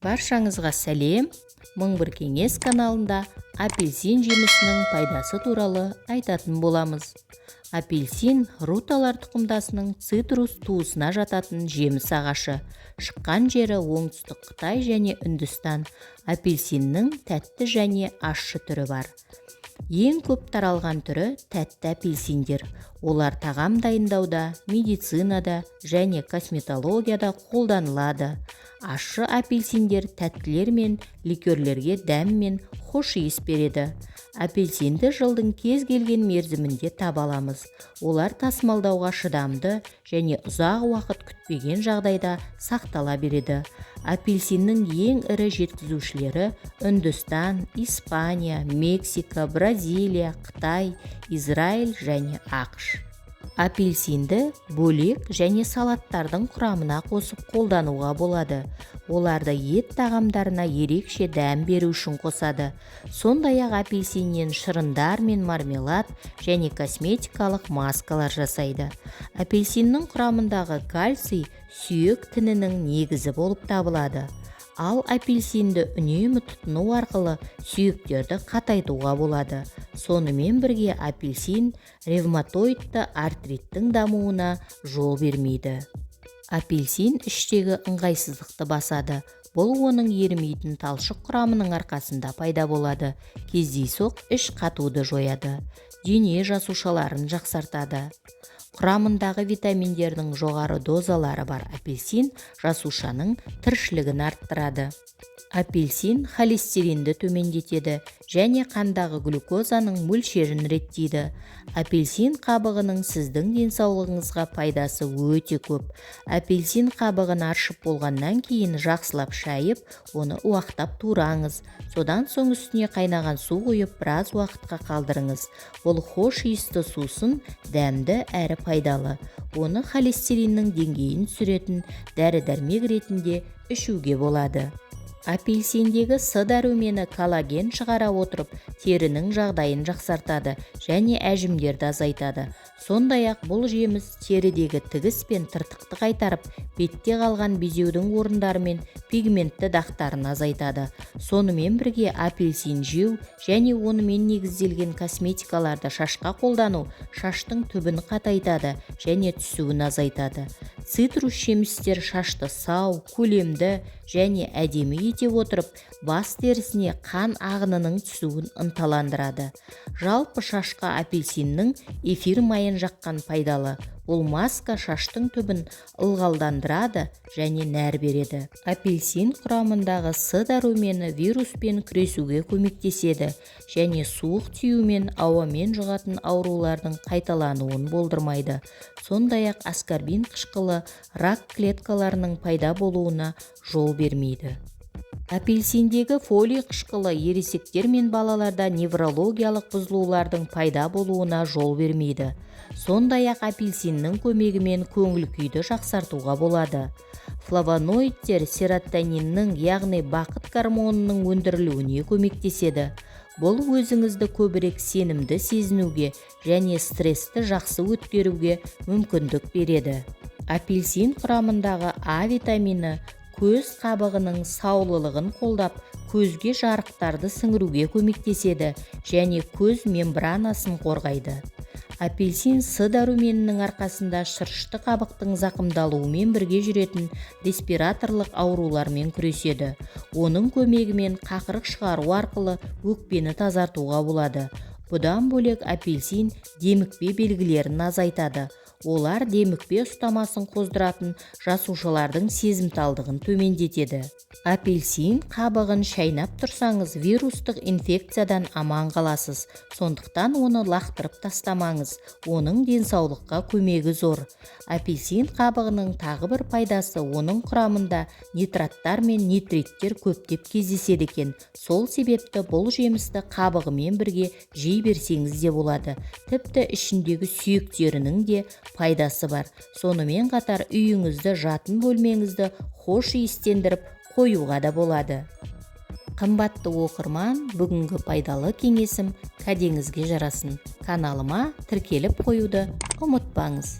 Баршаңызға сәлем. Мың бір кеңес каналында апельсин жемісінің пайдасы туралы айтатын боламыз. Апельсин руталар тұқымдасының цитрус туысына жататын жеміс ағашы. Шыққан жері оңтүстік Қытай және Үндістан. Апельсиннің тәтті және ащы түрі бар. Ең көп таралған түрі тәтті апельсиндер. Олар тағам дайындауда, медицинада және косметологияда қолданылады. Ащы апельсиндер тәттілер мен ликерлерге дәм мен хош иіс береді. Апельсинді жылдың кез келген мерзімінде таба аламыз. Олар тасымалдауға шыдамды және ұзақ уақыт күтпеген жағдайда сақтала береді. Апельсиннің ең ірі жеткізушілері Үндістан, Испания, Мексика, Бразилия, Қытай, Израиль және ақш. Апельсинді бөлек және салаттардың құрамына қосып қолдануға болады. Оларды ет тағамдарына ерекше дәм беру үшін қосады. Сондай-ақ апельсиннен шырындар мен мармелад және косметикалық маскалар жасайды. Апельсиннің құрамындағы кальций сүйек тінінің негізі болып табылады. Ал апельсинді үнемі тұтыну арқылы сүйектерді қатайтуға болады. Сонымен бірге апельсин ревматоидты артриттің дамуына жол бермейді. Апельсин іштегі ыңғайсыздықты басады. Бұл оның ерімейтін талшық құрамының арқасында пайда болады. Кездейсоқ іш қатуды жояды. Дене жасушаларын жақсартады. Құрамындағы витаминдердің жоғары дозалары бар апельсин жасушаның тіршілігін арттырады. Апельсин холестеринді төмендетеді және қандағы глюкозаның мөлшерін реттейді. Апельсин қабығының сіздің денсаулығыңызға пайдасы өте көп. Апельсин қабығын аршып болғаннан кейін жақсылап шайып, оны уақтап тураңыз. Содан соң үстіне қайнаған су құйып біраз уақытқа қалдырыңыз. Бұл хош иісті сусын дәмді әрі пайдалы. Оны холестериннің деңгейін түсіретін дәрі-дәрмек ретінде ішуге болады. Апельсиндегі С дәрумені коллаген шығара отырып, терінің жағдайын жақсартады және әжімдерді азайтады. Сондай-ақ бұл жеміс терідегі тігіс пен тыртықты қайтарып, бетте қалған безеудің орындары мен пигментті дақтарын азайтады. Сонымен бірге апельсин жеу және онымен негізделген косметикаларды шашқа қолдану шаштың түбін қатайтады және түсуін азайтады. Цитрус жемістер шашты сау, көлемді және әдемі ете отырып, бас терісіне қан ағынының түсуін ынталандырады. Жалпы шашқа апельсиннің эфир майын жаққан пайдалы. Бұл маска шаштың түбін ылғалдандырады және нәр береді. Апельсин құрамындағы С дәрумені вируспен күресуге көмектеседі және суық тию мен ауамен жұғатын аурулардың қайталануын болдырмайды. Сондай-ақ аскорбин қышқылы рак клеткаларының пайда болуына жол бермейді. Апельсиндегі фолий қышқылы ересектер мен балаларда неврологиялық бұзылулардың пайда болуына жол бермейді. Сондай-ақ апельсиннің көмегімен көңіл күйді жақсартуға болады. Флавоноидтер серотониннің, яғни бақыт гормонының өндірілуіне көмектеседі. Бұл өзіңізді көбірек сенімді сезінуге және стрессті жақсы өткеруге мүмкіндік береді. Апельсин құрамындағы А витамині көз қабығының саулылығын қолдап, көзге жарықтарды сіңіруге көмектеседі және көз мембранасын қорғайды. Апельсин С дәруменінің арқасында шырышты қабықтың зақымдалуымен бірге жүретін респираторлық аурулармен күреседі. Оның көмегімен қақырық шығару арқылы өкпені тазартуға болады. Бұдан бөлек апельсин демікпе белгілерін азайтады. Олар демікпе ұстамасын қоздыратын жасушалардың сезімталдығын төмендетеді. Апельсин қабығын шайнап тұрсаңыз, вирустық инфекциядан аман қаласыз. Сондықтан оны лақтырып тастамаңыз. Оның денсаулыққа көмегі зор. Апельсин қабығының тағы бір пайдасы оның құрамында нитраттар мен нитриттер көптеп кездеседі екен. Сол себепті бұл жемісті қабығымен бірге жей берсеңіз де болады. Тіпті ішіндегі сүйектерінің де пайдасы бар. Сонымен қатар үйіңізді, жатын бөлмеңізді хош иістендіріп қоюға да болады. Қымбатты оқырман, бүгінгі пайдалы кеңесім кәдеңізге жарасын. Каналыма тіркеліп қоюды ұмытпаңыз.